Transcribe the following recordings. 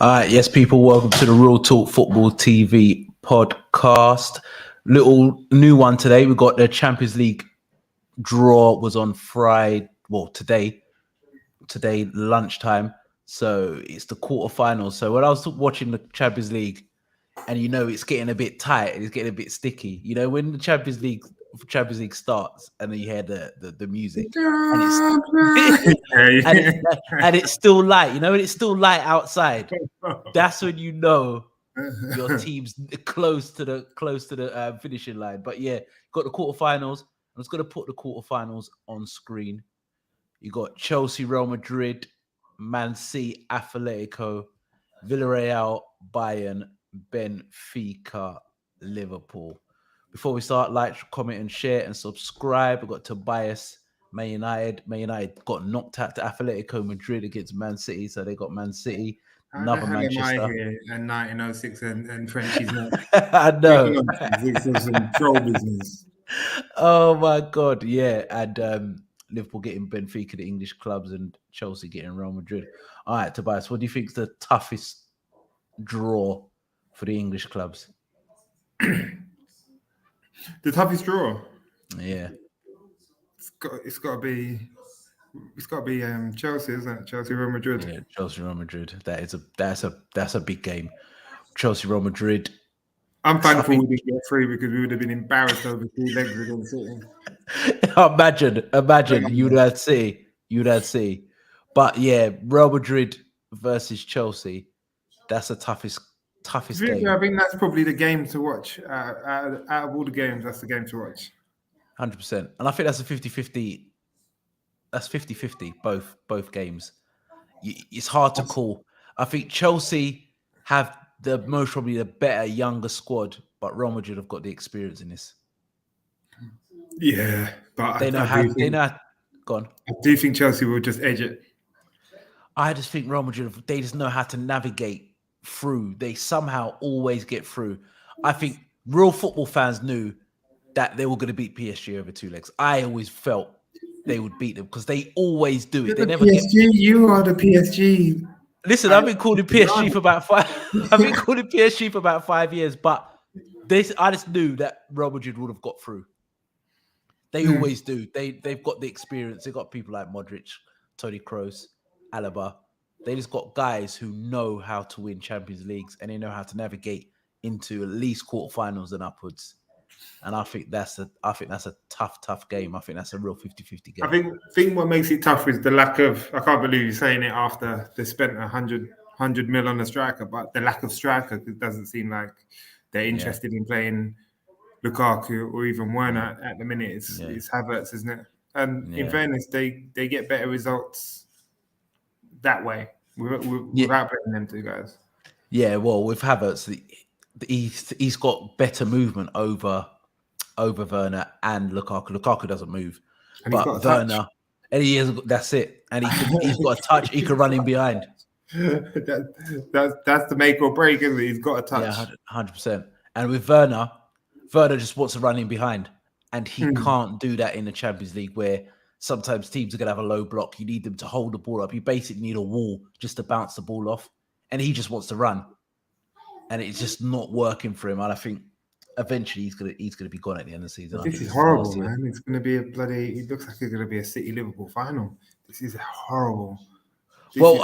All right, yes, people, welcome to the Real Talk Football TV podcast. Little new one today. We got the Champions League draw was on Friday. Well, today lunchtime. So it's the quarterfinals. So when I was watching the Champions League, and it's getting a bit tight, it's getting a bit sticky. When the Champions League starts, and then you hear the music, and it's still light. And it's still light outside. That's when your team's close to the finishing line. But yeah, got the quarterfinals. I'm just gonna put the quarterfinals on screen. You got Chelsea, Real Madrid, Man City, Atletico, Villarreal, Bayern, Benfica, Liverpool. Before we start, like, comment, and share, and subscribe. We've got Tobias, Man United. Man United got knocked out to Atletico Madrid against Man City, so they got Man City. Another Manchester. Am I here in 1906 and Frenchie's not? I know. This is some troll business. Oh my God, yeah. And Liverpool getting Benfica, the English clubs, and Chelsea getting Real Madrid. All right, Tobias, what do you think is the toughest draw for the English clubs? The toughest draw? Yeah. It's got to be Chelsea, isn't it? Chelsea, Real Madrid. Yeah, Chelsea, Real Madrid. That's a big game. Chelsea, Real Madrid. I'm thankful we didn't get through because we would have been embarrassed over 2 legs against City. Imagine you'd have City. But yeah, Real Madrid versus Chelsea. That's the toughest game. I think that's probably the game to watch. Out of all the games, that's the game to watch. 100%. And I think that's a 50-50. That's 50-50, both games. It's hard to call. I think Chelsea have probably the better, younger squad, but Real Madrid have got the experience in this. Yeah, but they know how. Go on. I do think Chelsea will just edge it. I just think Real Madrid, they just know how to navigate through. They somehow always get through. I think real football fans knew that they were going to beat PSG over 2 legs. I always felt they would beat them because they always do it. They never PSG. You are the PSG. Listen, I've been calling PSG for about 5. I've been calling PSG for about 5 years, but I just knew that Real Madrid would have got through. They always do. They've got the experience. They've got people like Modric, Toni Kroos, Alaba. They just got guys who know how to win Champions Leagues, and they know how to navigate into at least quarterfinals and upwards. And I think that's a tough game. I think that's a real 50-50 game. I think what makes it tough is the lack of. I can't believe you're saying it after they spent 100 mil on a striker, but the lack of striker, it doesn't seem like they're interested in playing Lukaku or even Werner at the minute. It's Havertz, isn't it? And in fairness, they get better results that way without playing them 2 guys. Yeah, well, with Havertz, he's got better movement over Werner and Lukaku. Lukaku doesn't move, but Werner, and that's it. And he's got a touch. He can run in behind. That's the make or break, isn't it? He's got a touch. Yeah, 100%. And with Werner just wants to run in behind, and he can't do that in the Champions League, where sometimes teams are going to have a low block. You need them to hold the ball up. You basically need a wall just to bounce the ball off, and he just wants to run, and it's just not working for him. And I think eventually he's gonna be gone at the end of the season. This is horrible, man. It's going to be it looks like it's going to be a City-Liverpool final. This is horrible. Horrible.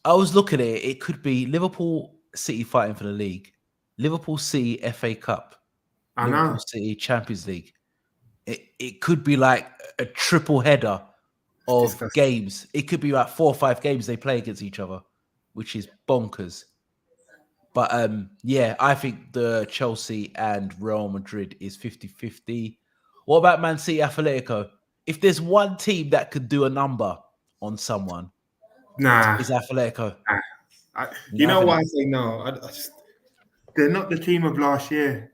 I was looking at it. It could be Liverpool City fighting for the league, Liverpool City FA Cup, Liverpool City Champions League. It could be like a triple header of games. It could be like 4 or 5 games they play against each other, which is bonkers. But I think the Chelsea and Real Madrid is 50-50. What about Man City Atletico? If there's one team that could do a number on someone, it's Atletico. You know why I say no? They're not the team of last year.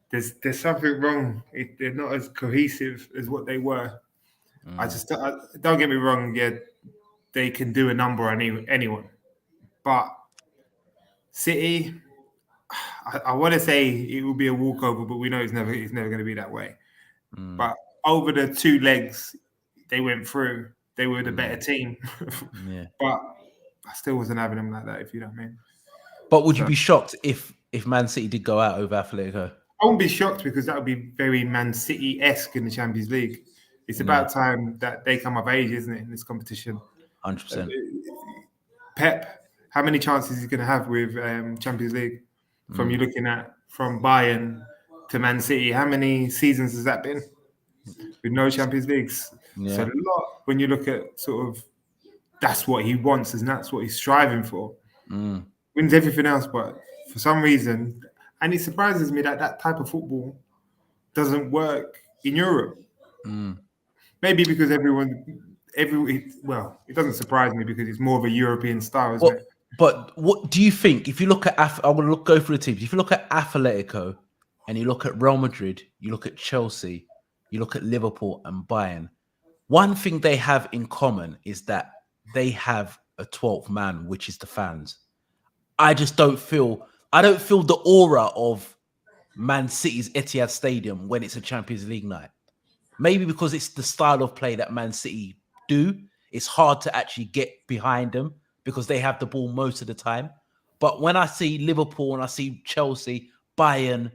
There's something wrong. They're not as cohesive as what they were. Don't get me wrong. Yeah, they can do a number on anyone, but City, I want to say it will be a walkover, but we know it's never going to be that way. But over the 2 legs, they went through. They were the better team. But I still wasn't having them like that, if you know what I mean. But would you be shocked if Man City did go out over Atletico? I wouldn't be shocked because that would be very Man City-esque in the Champions League. It's about time that they come of age, isn't it, in this competition? 100%. Pep, how many chances is he going to have with Champions League? From you looking at from Bayern to Man City, how many seasons has that been with no Champions Leagues? Yeah. So a lot when you look at sort of that's what he wants and that's what he's striving for. Wins everything else, but for some reason, and it surprises me that that type of football doesn't work in Europe. Maybe because it doesn't surprise me because it's more of a European style, isn't it? But what do you think? If you look at, I want to go through the teams. If you look at Atletico and you look at Real Madrid, you look at Chelsea, you look at Liverpool and Bayern, one thing they have in common is that they have a 12th man, which is the fans. I don't feel the aura of Man City's Etihad Stadium when it's a Champions League night. Maybe because it's the style of play that Man City do. It's hard to actually get behind them because they have the ball most of the time. But when I see Liverpool and I see Chelsea, Bayern,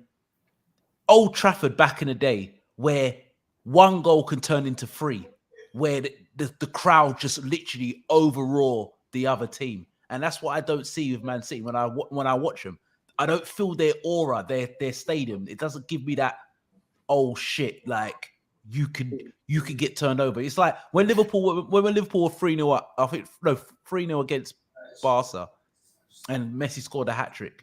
Old Trafford back in the day, where one goal can turn into three, where the crowd just literally overroar the other team. And that's what I don't see with Man City when I watch them. I don't feel their aura, their stadium. It doesn't give me that, oh shit, like you can get turned over. It's like when Liverpool were 3-0 up, I think 3-0 against Barca, and Messi scored a hat-trick.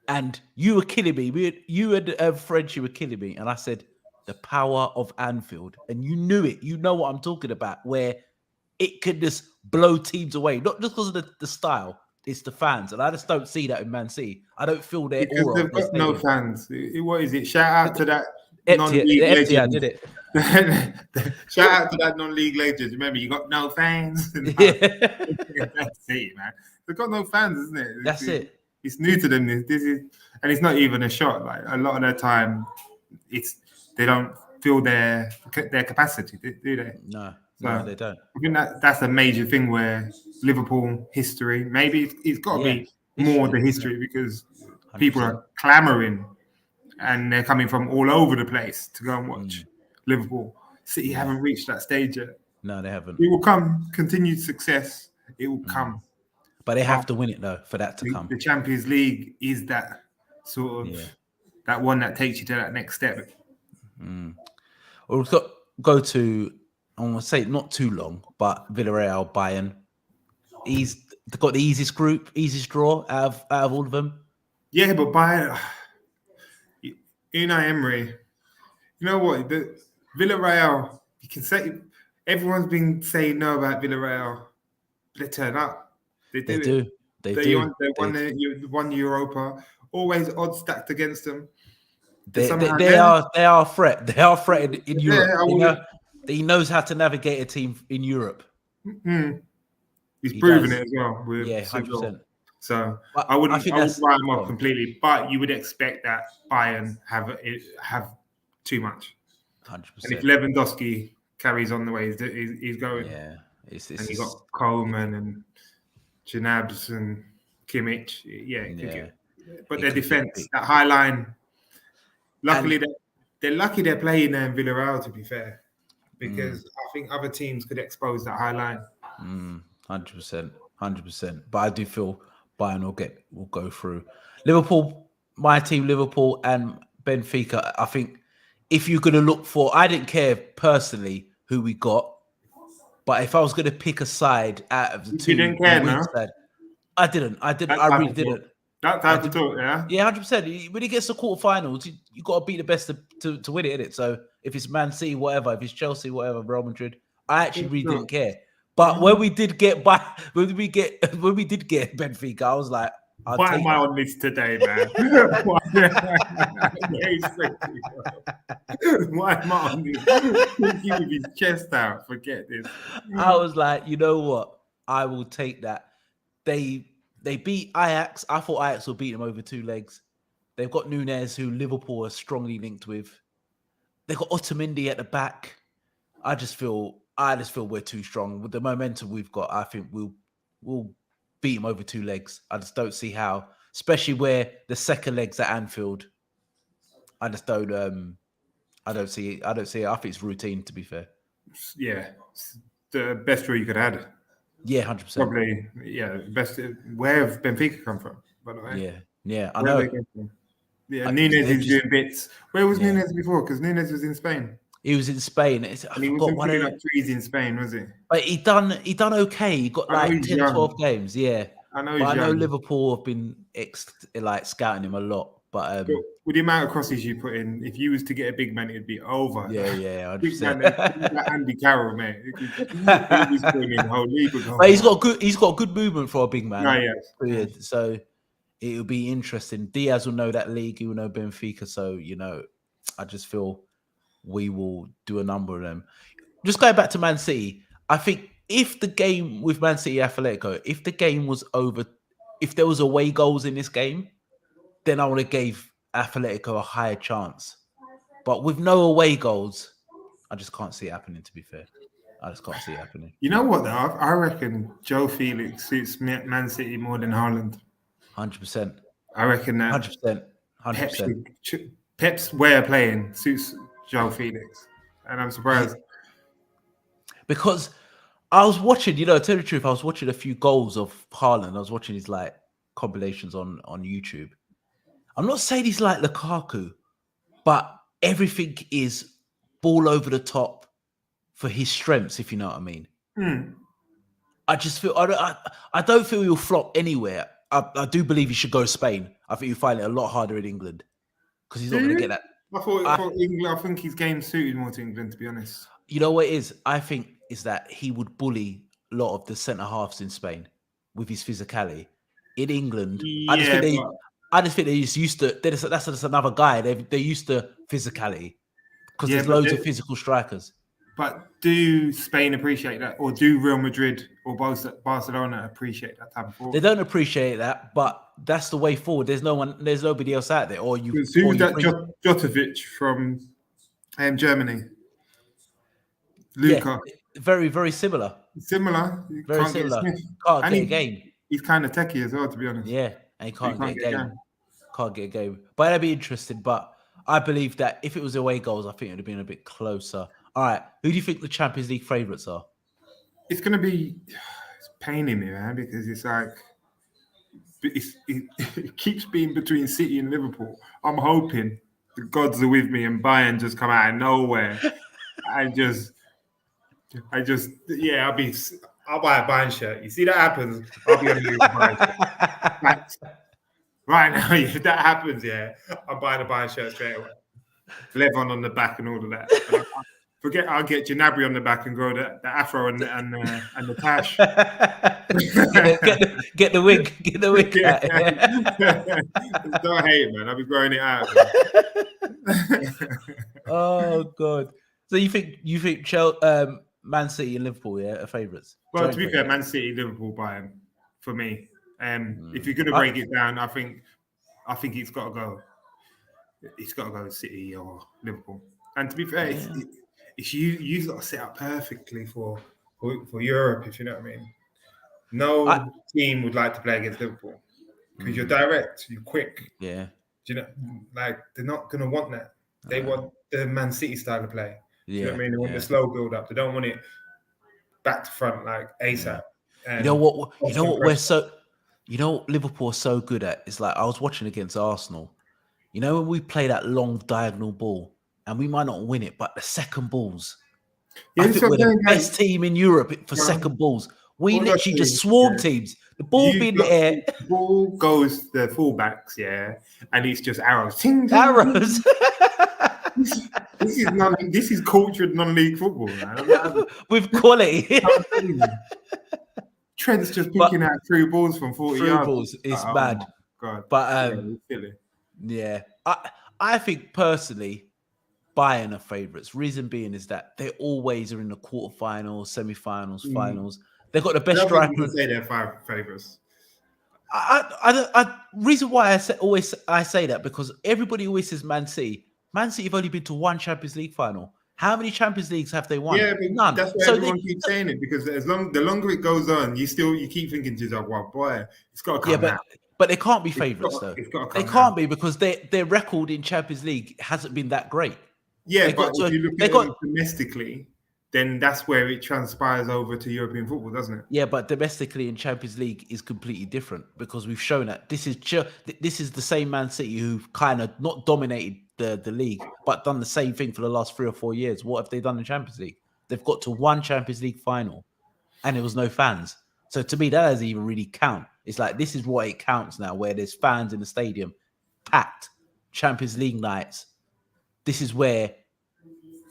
And you were killing me. You and French, you were killing me. And I said, the power of Anfield. And you knew it. You know what I'm talking about, where it could just blow teams away. Not just because of the style, it's the fans. And I just don't see that in Man City. I don't feel their because aura. They've got no fans. What is it? Shout out to that non-league legend. Did it? Shout out to that non-league legend. Remember, you got no fans. That's it, man. They've got no fans, isn't it? That's it. It's new to them. This is, and it's not even a shot. Like a lot of their time, they don't feel their capacity, do they? No, they don't. I think that's a major thing where Liverpool history. Maybe it's got to be more the history because 100%. People are clamoring and they're coming from all over the place to go and watch Liverpool. City haven't reached that stage yet. No, they haven't. It will come. Continued success. It will come. But they have to win it, though, for that to come. The Champions League is that sort of that one that takes you to that next step. Well, we've got go to, I want to say not too long, but Villarreal, Bayern. They've got the easiest group, easiest draw out of all of them. Yeah, but Bayern, Unai Emery, you know what? The Villarreal, you can say everyone's been saying no about Villarreal. They turn up. They do. They won Europa. Always odds stacked against them. They are a threat. They are a threat in Europe. He knows how to navigate a team in Europe. Mm-hmm. He's proven it as well. 100%. So I wouldn't write him off completely, but you would expect that Bayern have too much. 100%. And if Lewandowski carries on the way he's going, and you got Coleman and Janabs and Kimmich, but their defense, that high line. Luckily, they're lucky they're playing in Villarreal. To be fair, because I think other teams could expose that high line. 100%. But I do feel Bayern will go through. Liverpool, my team, Liverpool and Benfica. I think if you're going to look for, I didn't care personally who we got, but if I was going to pick a side out of the two, you didn't care, no? I didn't. I really didn't. That type of talk, yeah? Yeah, 100%. When it gets to quarterfinals, you got to beat the best to win it, innit? So if it's Man City, whatever, if it's Chelsea, whatever, Real Madrid, I actually really didn't care. But when we did get Benfica, I was like, why am I on this today, man? Why am I on this? He with his chest out. Forget this. I was like, you know what? I will take that. They beat Ajax. I thought Ajax would beat them over 2 legs. They've got Nunez, who Liverpool are strongly linked with. They've got Otamendi at the back. I just feel we're too strong with the momentum we've got. I think we'll beat them over 2 legs. I just don't see how, especially where the second leg's at Anfield. I just don't. I don't see it. I think it's routine, to be fair. Yeah, it's the best draw you could have had. Yeah, 100%. Probably, yeah, best. Where have Benfica come from, by the way? Yeah, I know. Yeah, Nunez is doing bits. Where was Nunez before? Because Nunez was in Spain. He was in Spain. And he wasn't putting up trees in Spain, was he? But he done okay. He got like 10, 12 games. Yeah. I know Liverpool have been scouting him a lot. But with the amount of crosses you put in, if you was to get a big man, it'd be over. Yeah. Big man, like Andy Carroll, mate. He's putting in the whole league. But he's got good movement for a big man. Oh, yeah. So it'll be interesting. Diaz will know that league. He will know Benfica. So, I just feel we will do a number of them. Just going back to Man City, I think if the game with Man City Atletico, if the game was over, if there was away goals in this game, then I would have gave Atletico a higher chance. But with no away goals, I just can't see it happening, to be fair. I just can't see it happening. You know what, though? I reckon Joe Felix suits Man City more than Haaland. 100%. I reckon that 100%. Pep's way of playing suits Joe Felix. And I'm surprised. Because I was watching, to tell the truth, I was watching a few goals of Haaland. I was watching his compilations on YouTube. I'm not saying he's like Lukaku, but everything is ball over the top for his strengths, if you know what I mean. I just feel I don't feel he'll flop anywhere. I do believe he should go to Spain. I think you'll find it a lot harder in England because he's not going to get that. I England. I think his game suited more to England, to be honest. You know what it is? I think is that he would bully a lot of the centre halves in Spain with his physicality. In England, I just think they're just used to. That's just another guy. They're used to physicality because there's loads of physical strikers. But do Spain appreciate that, or do Real Madrid or Barcelona appreciate that type of football? They don't appreciate that, but that's the way forward. There's nobody else out there. Or you. Who's that? Jotovic from Germany. Luca. Yeah, very, very similar. Similar. Very similar. Can't get a game. He's kind of techie as well, to be honest. Yeah, and he can't get a game. Can't get a game. But that'd be interesting. But I believe that if it was away goals, I think it would have been a bit closer. All right. Who do you think the Champions League favourites are? It's going to be... It's paining me, man, because it's like... It keeps being between City and Liverpool. I'm hoping the gods are with me and Bayern just come out of nowhere. I'll buy a Bayern shirt. You see that happens, I'll be on the Bayern shirt. Right now, if that happens, I'm buying a Bayern shirt straight away. Levon on the back and all of that. I'll get Gnabry on the back and grow the afro and the tash. get the wig. Get the wig. Don't hate it, man. I'll be growing it out. Oh God. So you think Man City and Liverpool, are favourites? Well, to be fair, Man City, Liverpool, Bayern, for me. If you're going to break it down, I think it's got to go. It's got to go City or Liverpool. And to be fair, it's you got to set up perfectly for Europe, if you know what I mean. No team would like to play against Liverpool because you're direct, you're quick. Yeah. Do you know, they're not going to want that. They want the Man City style of play. Yeah. You know what I mean? They want the slow build up. They don't want it back to front like ASAP. You know what Liverpool are so good at? It's like I was watching against Arsenal. You know when we play that long diagonal ball and we might not win it, but the second balls. I think we're the best team in Europe for second balls. We literally just swarm teams. The ball being in the air. The ball goes the fullbacks, and it's just arrows. Arrows. This is cultured non-league football, man. With quality. Trent's just picking out through balls from 40 yards. Balls is bad. God. But I think personally, Bayern are favourites. Reason being is that they always are in the quarterfinals, semi-finals, finals. They've got the best striker. Say they're favourites. Reason why I say that because everybody always says Man City. Man City have only been to one Champions League final. How many Champions Leagues have they won? Yeah, but None. that's why everyone keeps saying it, because the longer it goes on, you keep thinking to yourself, "Well, boy, it's got to come now." But they can't be favourites though. It's got to They come can't now. be, because their record in Champions League hasn't been that great. Yeah, but if you look at it domestically, then that's where it transpires over to European football, doesn't it? Yeah, but domestically in Champions League is completely different, because we've shown that this is the same Man City who've kind of not dominated the league, but done the same thing for the last 3 or 4 years. What have they done in Champions League? They've got to one Champions League final, and there was no fans. So to me, that doesn't even really count. It's like, this is what it counts now, where there's fans in the stadium, packed Champions League nights. This is where,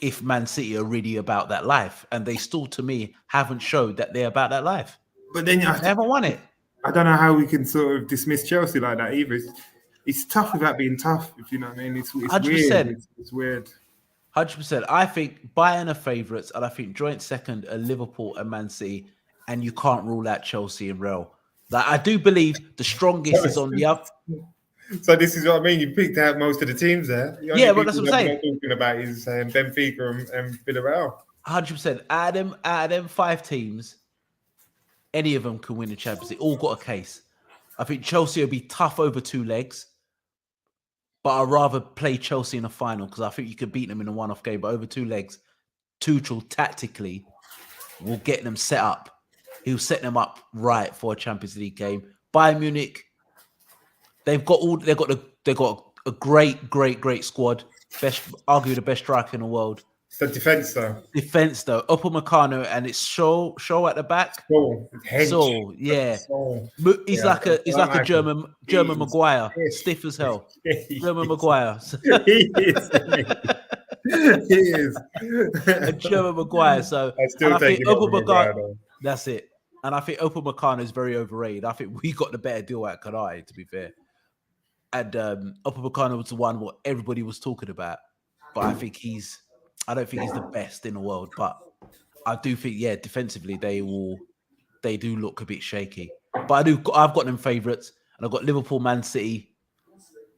if Man City are really about that life, and they still, to me, haven't showed that they're about that life. But then they haven't won it. I don't know how we can sort of dismiss Chelsea like that either. It's tough without being tough, if you know what I mean. It's 100%. Weird. It's weird. 100%. I think Bayern are favourites, and I think joint second are Liverpool and Man City, and you can't rule out Chelsea and Real. Like, I do believe the strongest is on the up. So this is what I mean. You picked out most of the teams there. Yeah, but that's what I'm saying. Talking about is Benfica and Villarreal. 100%. Out of them 5 teams, any of them can win the Champions League. All got a case. I think Chelsea will be tough over 2 legs, but I'd rather play Chelsea in a final, because I think you could beat them in a one-off game. But over 2 legs, Tuchel tactically will get them set up. He'll set them up right for a Champions League game. Bayern Munich, they've got a great squad. Arguably the best striker in the world. It's the defense though. Upamecano, and it's Shaw at the back. So yeah. He's like a German Maguire, stiff as hell. German Maguire. He is. A German Maguire. So I still think Upamecano. That's it. And I think Upamecano is very overrated. I think we got the better deal at Kadai, to be fair. And Upamecano was the one what everybody was talking about. But I don't think he's the best in the world. But I do think, defensively they do look a bit shaky. But I've got them favourites, and I've got Liverpool, Man City.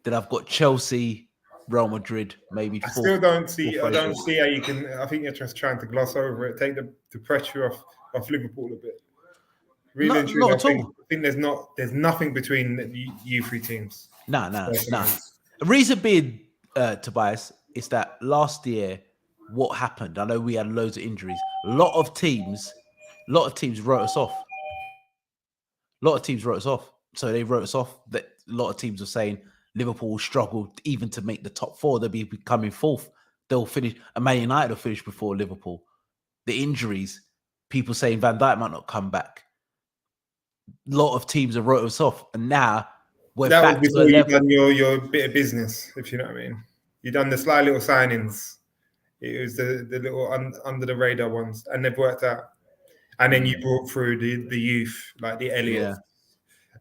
Then I've got Chelsea, Real Madrid, maybe. I still don't see. I don't see how you can. I think you're just trying to gloss over it, take the pressure off Liverpool a bit. Really and truly, I think there's nothing between you 3 teams. No. The reason being, Tobias, is that last year, what happened? I know we had loads of injuries. A lot of teams wrote us off. So they wrote us off. That a lot of teams are saying Liverpool struggled even to make the top 4. They'll be coming 4th. They'll finish. And Man United will finish before Liverpool. The injuries, people saying Van Dijk might not come back. A lot of teams have wrote us off, and now we're back was before you've done your bit of business, if you know what I mean. You've done the sly little signings. It was the little under the radar ones, and they've worked out. And then you brought through the youth, like the Elliott.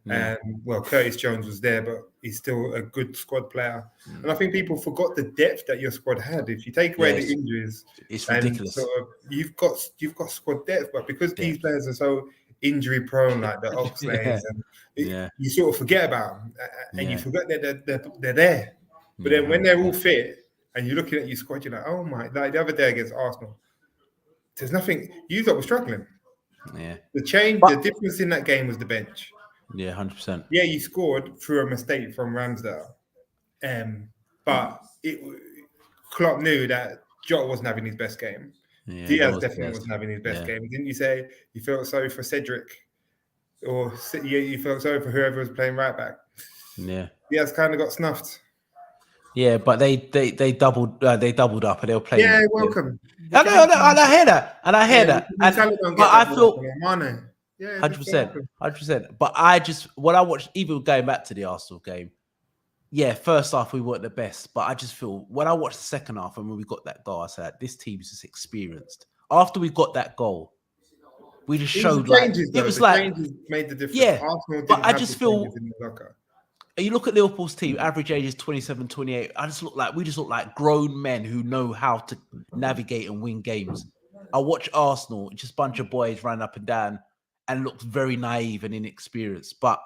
Yeah. Well, Curtis Jones was there, but he's still a good squad player. And I think people forgot the depth that your squad had. If you take away the injuries, it's ridiculous. You've got squad depth, but because these players are so injury prone, like the Oxlade's, you sort of forget about them, and you forget that they're there. But then when they're all fit, and you're looking at your squad, you're like, oh my! Like the other day against Arsenal, there's nothing. You lot were struggling. Yeah. The difference in that game was the bench. Yeah, 100%. Yeah, you scored through a mistake from Ramsdale, but Klopp knew that Jota wasn't having his best game. Yeah, Diaz definitely wasn't having his best game. Didn't you say you felt sorry for Cedric, or you felt sorry for whoever was playing right back? Yeah, Diaz kind of got snuffed. Yeah, but they doubled up, and they were playing. Yeah, welcome. I know, and I hear that, but I feel 100%. But when I watched, even going back to the Arsenal game, first half we weren't the best, but I just feel when I watched the second half and when we got that goal, I said this team is just experienced. After we got that goal, we just showed it was like made the difference. Yeah, Arsenal but I just feel. You look at Liverpool's team, average age is 27, 28. We just look like grown men who know how to navigate and win games. I watch Arsenal, just a bunch of boys running up and down and looked very naive and inexperienced. But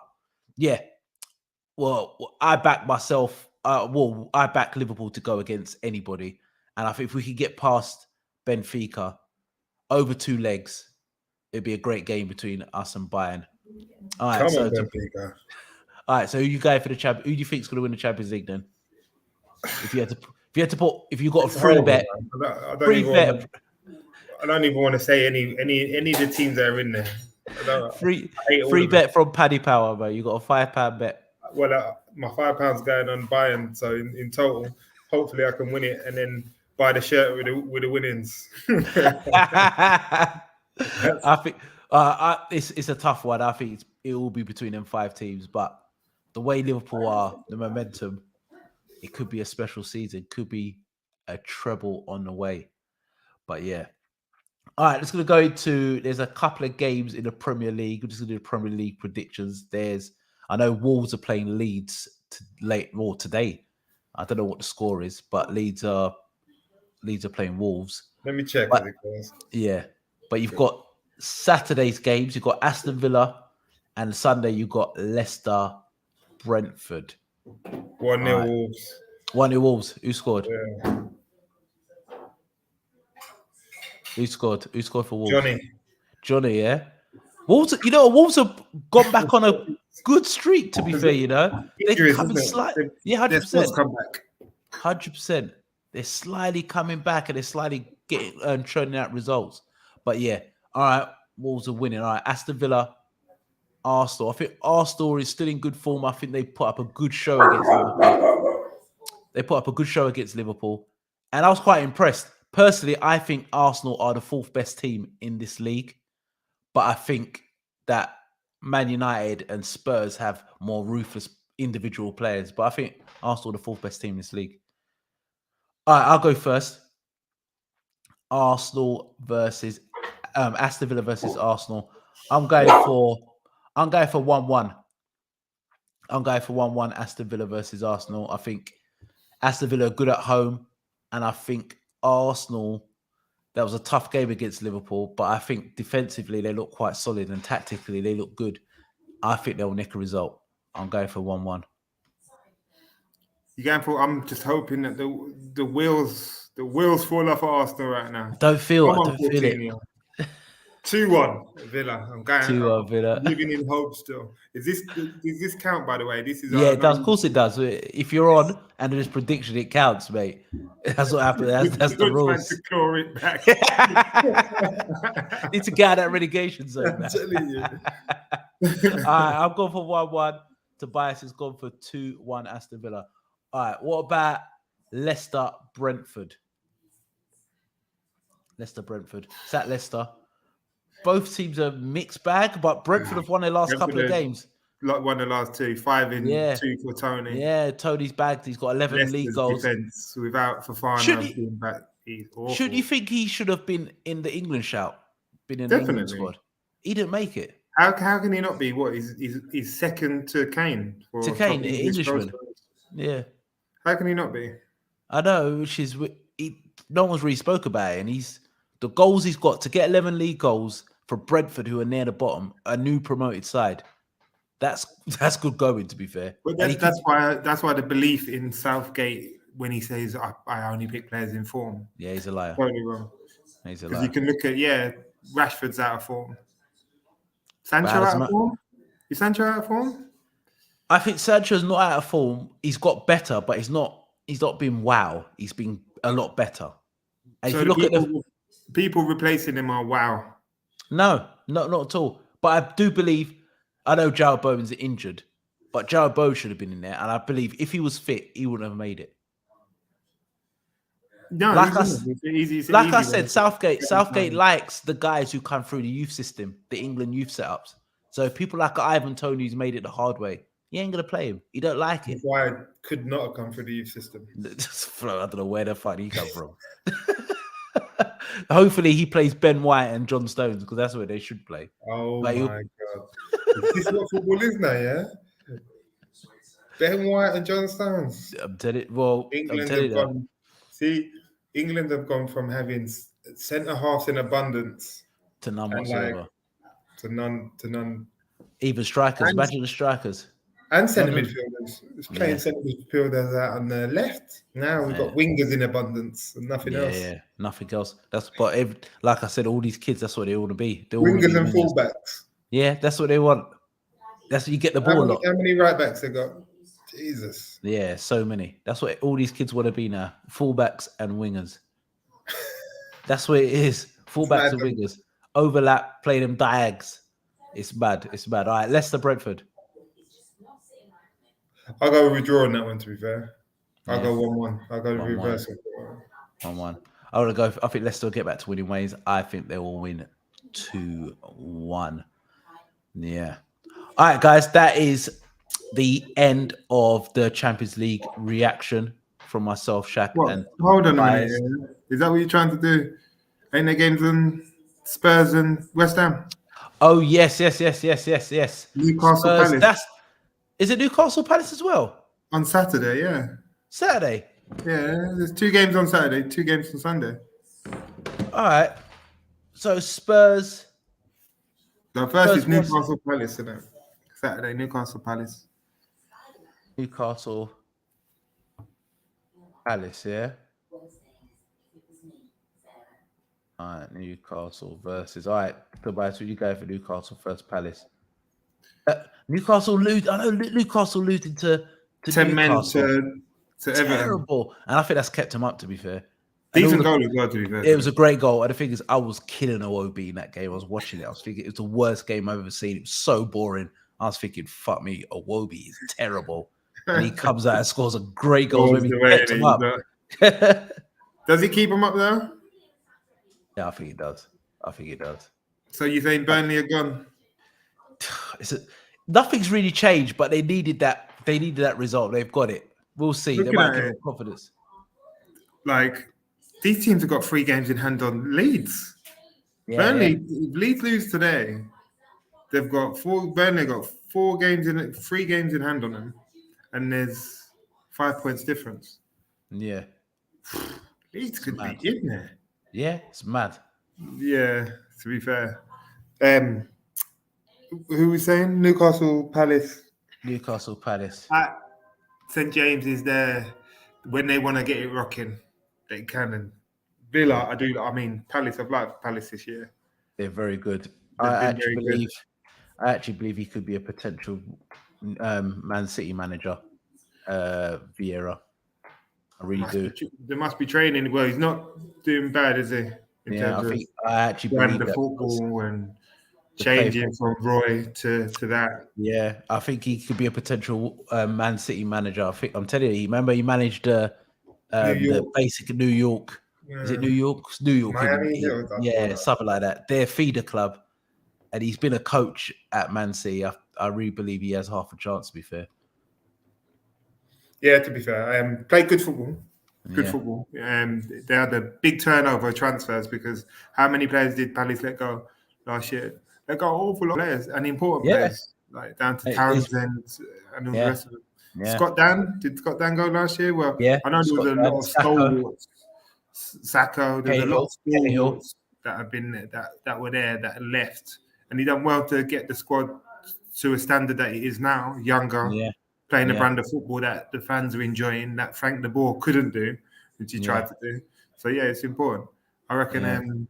I back myself. I back Liverpool to go against anybody. And I think if we could get past Benfica over 2 legs. It'd be a great game between us and Bayern. All right, Come on, Benfica. All right, so who you going for the champ? Who do you think is going to win the Champions League then? If you got a free bet, I don't even want to say any of the teams that are in there. Free bet from Paddy Power, bro. You got a £5 bet. Well, my £5 going on Bayern, so in total, hopefully I can win it and then buy the shirt with the winnings. I think it's a tough one. I think it will be between them 5 teams, but the way Liverpool are, the momentum, it could be a special season. Could be a treble on the way. But yeah. All right, let's go into. There's a couple of games in the Premier League. We're just going to do the Premier League predictions. I know Wolves are playing Leeds today. I don't know what the score is, but Leeds are playing Wolves. Let me check. Yeah, but you've got Saturday's games. You've got Aston Villa, and Sunday you've got Leicester, Brentford. 1-0 Wolves. 1-0 Wolves. Who scored? Yeah. Who scored? Who scored for Wolves? Johnny, yeah. Wolves, Wolves have gone back on a good streak, to be fair, They're coming slightly. Yeah, 100%. 100%. They're slightly coming back and they're slightly getting churning out results. But yeah, all right, Wolves are winning. All right, Aston Villa, Arsenal. I think Arsenal is still in good form. I think they put up a good show against Liverpool. And I was quite impressed. Personally, I think Arsenal are the 4th best team in this league. But I think that Man United and Spurs have more ruthless individual players. But I think Arsenal are the 4th best team in this league. All right, I'll go first. Arsenal versus Aston Villa versus Arsenal. I'm going for 1-1. I'm going for 1-1 Aston Villa versus Arsenal. I think Aston Villa are good at home, and I think Arsenal, that was a tough game against Liverpool, but I think defensively they look quite solid and tactically they look good. I think they'll nick a result. I'm going for 1-1. You're going for? I'm just hoping that the wheels fall off Arsenal right now. I don't feel it. 2-1 Villa. I'm going 2-1 Villa. Living in hope still. Does this count, by the way? This is it does. Of course it does. If you're on and there's prediction, it counts, mate. That's what happened. That's the rules. Trying to claw it back. Need to get out of that relegation zone. I'm telling you. All right, I've gone for 1-1. Tobias has gone for 2-1 Aston Villa. All right, what about Leicester Brentford? Leicester Brentford. It's at Leicester. Both teams are mixed bag, but Brentford have won their last couple of games. Won the last 2, 5 in 2 for Tony. Yeah, Tony's bagged. He's got 11 Leicester's league goals. Defense without Fofana being back. Should you think he should have been in the England shout? Been in Definitely. the England squad? He didn't make it. How can he not be? What he's second to Kane? To Kane, the Englishman. Yeah. How can he not be? I know, no one's really spoke about it, and the goals he's got to get 11 league goals for Brentford, who are near the bottom, a new promoted side. That's good going, to be fair. But that's why the belief in Southgate when he says I only pick players in form. Yeah, he's a liar. Totally wrong. He's a liar. Because liar. you can look at Rashford's out of form. Sancho out of form? Is Sancho out of form? I think Sancho's not out of form. He's got better, but he's not been wow. He's been a lot better. And so if you look at people replacing him are wow. No, not at all. But I do believe, I know Jarrod Bowen's injured, but Jarrod Bowen should have been in there. And I believe if he was fit, he wouldn't have made it. No, like I said, Southgate likes the guys who come through the youth system, the England youth setups. So people like Ivan Toney who's made it the hard way, he ain't going to play him. He don't like it. Why could not have come through the youth system? I don't know where the fuck he come from. Hopefully he plays Ben White and John Stones because that's where they should play. Oh my God. Is this what football is now, yeah? Ben White and John Stones. I'm telling you. Well, England have gone from having centre-halves in abundance to none whatsoever. To none. Even strikers. Imagine the strikers. And centre midfielders. It's playing centre midfielders out on the left. Now we've got wingers in abundance and nothing else. Yeah, nothing else. Like I said, all these kids, that's what they want to be. They wingers and fullbacks. Yeah, that's what they want. That's what you get the ball a lot. How many right backs they got? Jesus. Yeah, so many. That's what all these kids want to be now. Fullbacks and wingers. That's what it is. Fullbacks and wingers. Overlap, play them diags. It's bad. It's bad. All right, Leicester, Brentford. I'll go with a draw on that one, to be fair. I'll go 1-1. I'll go reverse. 1-1. I think Leicester will get back to winning ways. I think they will win 2-1. Yeah. All right, guys. That is the end of the Champions League reaction from myself, Shaq. And hold on a minute. Is that what you're trying to do? Ain't there games on Spurs and West Ham? Oh, yes. Newcastle Palace. Is it Newcastle Palace as well? On Saturday, yeah. Saturday? Yeah, there's 2 games on Saturday, 2 games on Sunday. All right. So Spurs. The first is Newcastle Palace, isn't it? Saturday, Newcastle Palace. Newcastle Palace, yeah. All right, Newcastle versus. All right, Tobias, will you go for Newcastle first Palace? Newcastle lose. I know Newcastle losing to 10 men Newcastle. to Everton. Terrible, and I think that's kept him up. To be fair, decent goal as well. To be fair, it was a great goal. And the thing is, I was killing Iwobi in that game. I was watching it. I was thinking it was the worst game I've ever seen. It was so boring. I was thinking, fuck me, Iwobi is terrible. And he comes out and scores a great goal. Maybe kept him up. Does he keep him up there? Yeah, I think he does. So you saying Burnley are gone? Nothing's really changed, but they needed that. They needed that result. They've got it. We'll see. They might give confidence. Like these teams have got 3 games in hand on Leeds. Yeah, Burnley, if Leeds lose today, they've got 4. Burnley got 3 games in hand on them, and there's 5 points difference. Yeah, Leeds could be in there. Yeah, it's mad. Yeah, to be fair. Who was saying? Newcastle Palace. At St. James is there when they want to get it rocking. They can. And Villa, Palace. I've liked Palace this year. They're very good. I actually believe he could be a potential Man City manager, Vieira. I really do. There must be training. Well, he's not doing bad, is he? I actually believe the football and changing from Roy to that. Yeah, I think he could be a potential Man City manager. I'm telling you, remember he managed the basic New York. Yeah. Is it New York? New York. Miami, something like that. Their feeder club. And he's been a coach at Man City. I really believe he has half a chance, to be fair. Yeah, to be fair. Played good football. Good football. They had a big turnover of transfers because how many players did Palace let go last year? They got an awful lot of players and important players, like down to Townsend and all the rest of them. Yeah. Did Scott Dan go last year? Well, I know there was a lot of stalwarts. Sacco, there's a lot of stalwarts that have been that were there that left, and he done well to get the squad to a standard that it is now, younger. Yeah. Playing a brand of football that the fans are enjoying, that Frank de Boer couldn't do, which he tried to do. So, it's important. I reckon I'm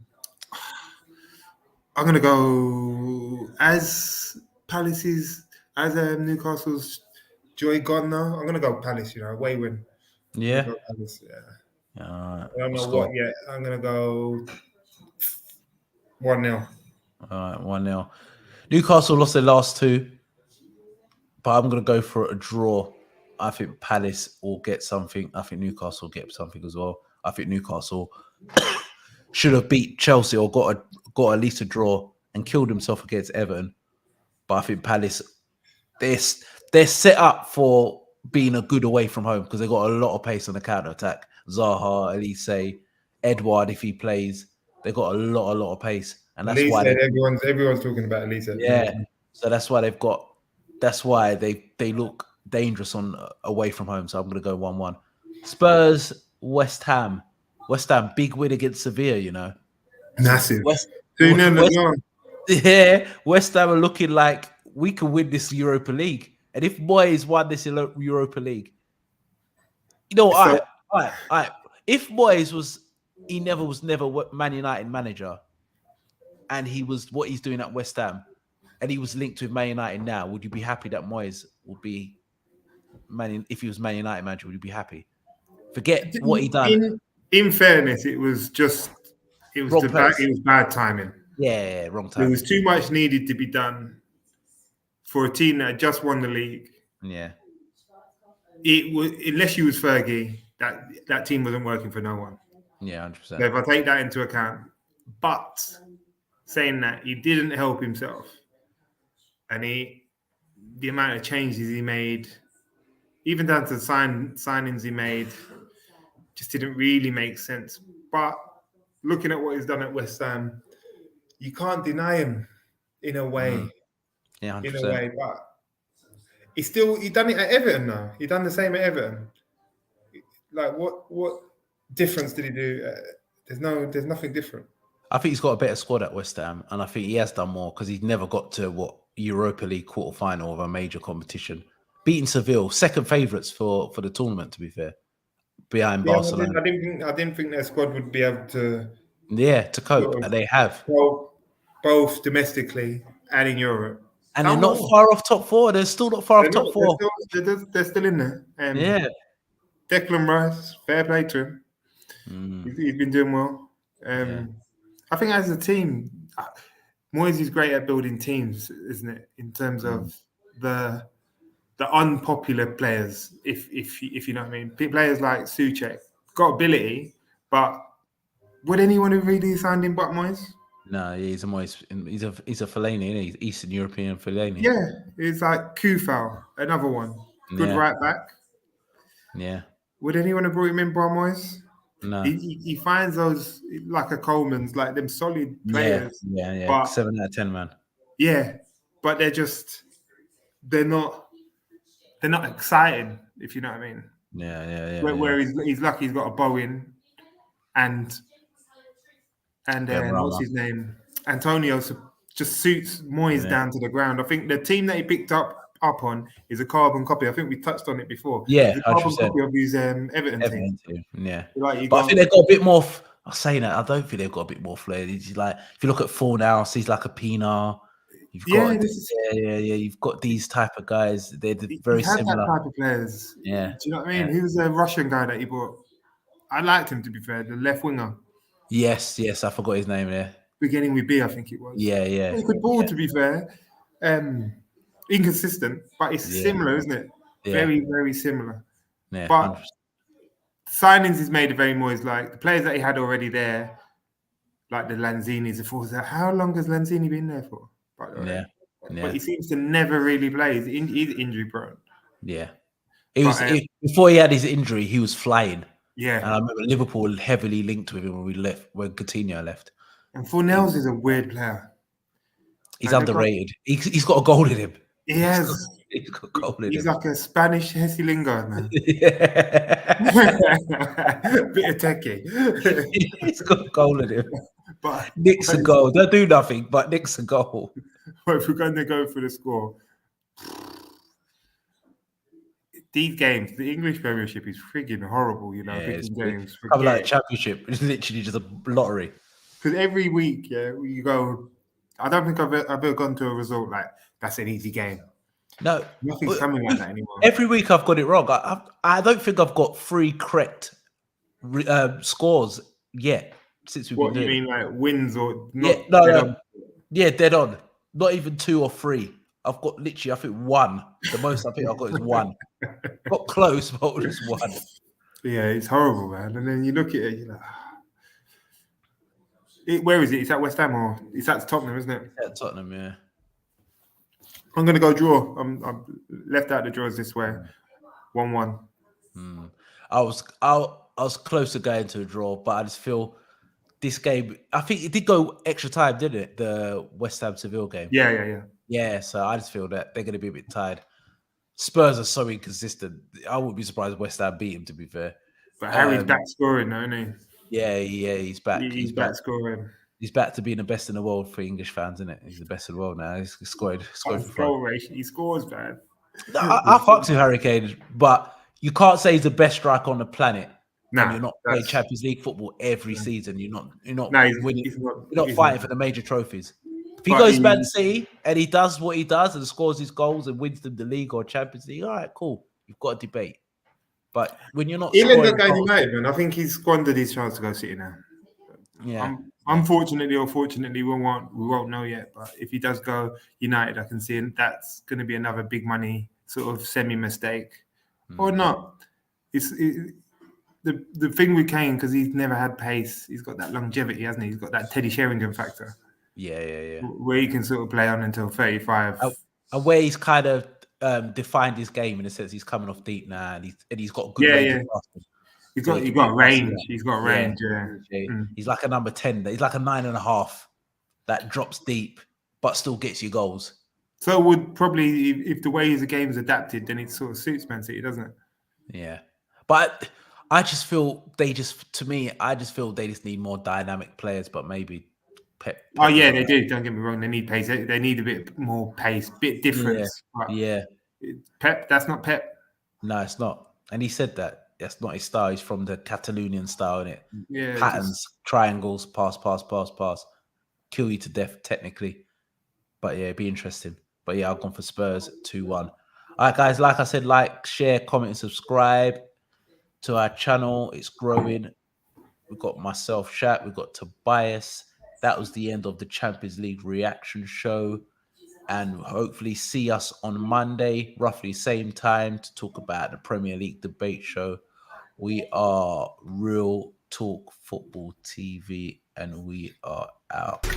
going to go as Newcastle's joy gone now. I'm going to go Palace, away win. Yeah. Palace, I don't know what yet. I'm going to go 1-0. All right, 1-0. Newcastle lost their last 2. But I'm going to go for a draw. I think Palace will get something. I think Newcastle will get something as well. I think Newcastle should have beat Chelsea or got at least a draw and killed himself against Everton. But I think Palace, they're set up for being a good away from home because they've got a lot of pace on the counter-attack. Zaha, Elise, Edouard, if he plays, they've got a lot of pace. And that's why everyone's talking about Elise. Yeah. So that's why they've got. That's why they look dangerous on away from home. So I'm going to go 1-1. Spurs, West Ham. West Ham, big win against Sevilla, Massive. West Ham are looking like we can win this Europa League. And if Moyes won this Europa League, you know, So, all right. If Moyes was never Man United manager, and he was what he's doing at West Ham, and he was linked with Man United now, would you be happy that Moyes would be if he was Man United manager? Would you be happy? Forget what he done. In fairness, it was bad timing. Yeah, wrong There timing. was too much needed to be done for a team that had just won the league. Yeah. It was, unless you was Fergie, that team wasn't working for no one. Yeah, 100%. So if I take that into account, but saying that, he didn't help himself, and the amount of changes he made, even down to the signings he made, just didn't really make sense. But looking at what he's done at West Ham, you can't deny him in a way. Yeah, 100%. In a way, but he done it at Everton now. He done the same at Everton. Like what difference did he do? There's nothing different. I think he's got a better squad at West Ham, and I think he has done more because he's never got to Europa League quarterfinal of a major competition. Beating Seville, second favourites for the tournament, to be fair, behind Barcelona. I didn't think their squad would be able to. Yeah, to cope, and they have. Both domestically and in Europe. And they're not far off top four. They're still not far off top four. They're still in there. Yeah. Declan Rice, fair play to him. He's been doing well. I think as a team, Moyes is great at building teams, isn't it? In terms of the unpopular players, if you know what I mean. Players like Souček got ability, but would anyone have really signed him but Moyes? No, he's a Moyes. He's a Fellaini, isn't he? He's Eastern European Fellaini. Yeah, it's like Kufal, another one, good right back. Yeah. Would anyone have brought him in by Moyes? No. He finds those like a Coleman's, like them solid players. Yeah. But, 7 out of 10, man. Yeah, but they're not exciting, if you know what I mean. Yeah. Where he's lucky he's got a Bowen and what's his name? Antonio just suits Moyes down to the ground. I think the team that he picked up on is a carbon copy. I think we touched on it before. Yeah, it's a carbon copy of his Everton team. Yeah, but I think they've got a bit more. I'm saying that I don't think they've got a bit more flair. It's like if you look at Fornals, he's like a Pienaar. You've got these type of guys. They're very similar. That type of players. Yeah. Do you know what I mean? He was a Russian guy that he bought. I liked him, to be fair, the left winger. Yes, I forgot his name there. Beginning with B, I think it was. Yeah. He could ball, to be fair. Inconsistent, but it's similar, isn't it? Yeah. Very, very similar. Yeah, but signings he's made are very Moyes like. The players that he had already there, like the Lanzinis, how long has Lanzini been there for? But he seems to never really play. He's injury prone. Yeah. Before he had his injury, he was flying. Yeah. And I remember Liverpool heavily linked with him when Coutinho left. And Fornals is a weird player. He's underrated. He's got a goal in him. He has. He's got a goal in him. He's like a Spanish Jesse Lingard, man. Bit of techie. He's got a goal in him. But Nick's a goal. Don't do nothing, but Nick's a goal. Well, if we're going to go for the score, these games, the English Premiership is frigging horrible, you know. It's games. Probably like Championship. It's literally just a lottery. Because every week, you go. I don't think I've ever gone to a result like that's an easy game. No, nothing's coming like that anymore. Every week I've got it wrong. I don't think I've got 3 correct scores yet since we've been doing. What you mean, like wins or not? No. Yeah, dead on. Not even 2 or 3. I've got literally, I think 1. The most I think I've got is 1. Got close, but just 1. Yeah, it's horrible, man. And then you look at it, you're like, where is it? It's at West Ham or it's at Tottenham, isn't it? At Tottenham, yeah. I'm going to go draw. I'm left out the draws this way. 1-1. I was close to going to a draw, but I just feel this game, I think it did go extra time, didn't it? The West Ham Seville game. Yeah. Yeah, so I just feel that they're going to be a bit tired. Spurs are so inconsistent. I wouldn't be surprised if West Ham beat him, to be fair. But Harry's back scoring now, isn't he? Yeah, he's back. He's back scoring. He's back to being the best in the world for English fans, isn't it? He's the best in the world now. He's scored. He scores, man. I fucks with Harry Kane, but you can't say he's the best striker on the planet. And you're not playing Champions League football every season. You're not winning. You're not fighting for the major trophies. If he goes Man City and he does what he does and scores his goals and wins them the league or Champions League, all right, cool. You've got a debate. But when you're not, he'll end up going United, man. I think he's squandered his chance to go City now. Yeah. Unfortunately or fortunately, we won't know yet. But if he does go United, I can see that's going to be another big money sort of semi mistake, or not. The thing with Kane, because he's never had pace. He's got that longevity, hasn't he? He's got that Teddy Sheringham factor. Yeah. Where he can sort of play on until 35. And where he's kind of defined his game in the sense he's coming off deep now, and he's got good range of passing. He's got range. He's got range. Yeah. He's like a number 10. He's like a 9.5 that drops deep but still gets you goals. So would probably, if the way the game's adapted, then it sort of suits Man City, doesn't it? Yeah, but I just feel they just need more dynamic players. But maybe Pep oh yeah, they do. Don't get me wrong. They need pace. They need a bit more pace, bit difference. Yeah. Pep. That's not Pep. No, it's not. And he said that. That's not his style. He's from the Catalonian style, innit? Yeah. Patterns, triangles, pass. Kill you to death, technically. But yeah, it'd be interesting. But yeah, I've gone for Spurs 2-1. All right, guys, like I said, like, share, comment, and subscribe to our channel. It's growing. We've got myself, Shat. We've got Tobias. That was the end of the Champions League reaction show. And hopefully see us on Monday, roughly same time, to talk about the Premier League debate show. We are Real Talk Football TV, and we are out.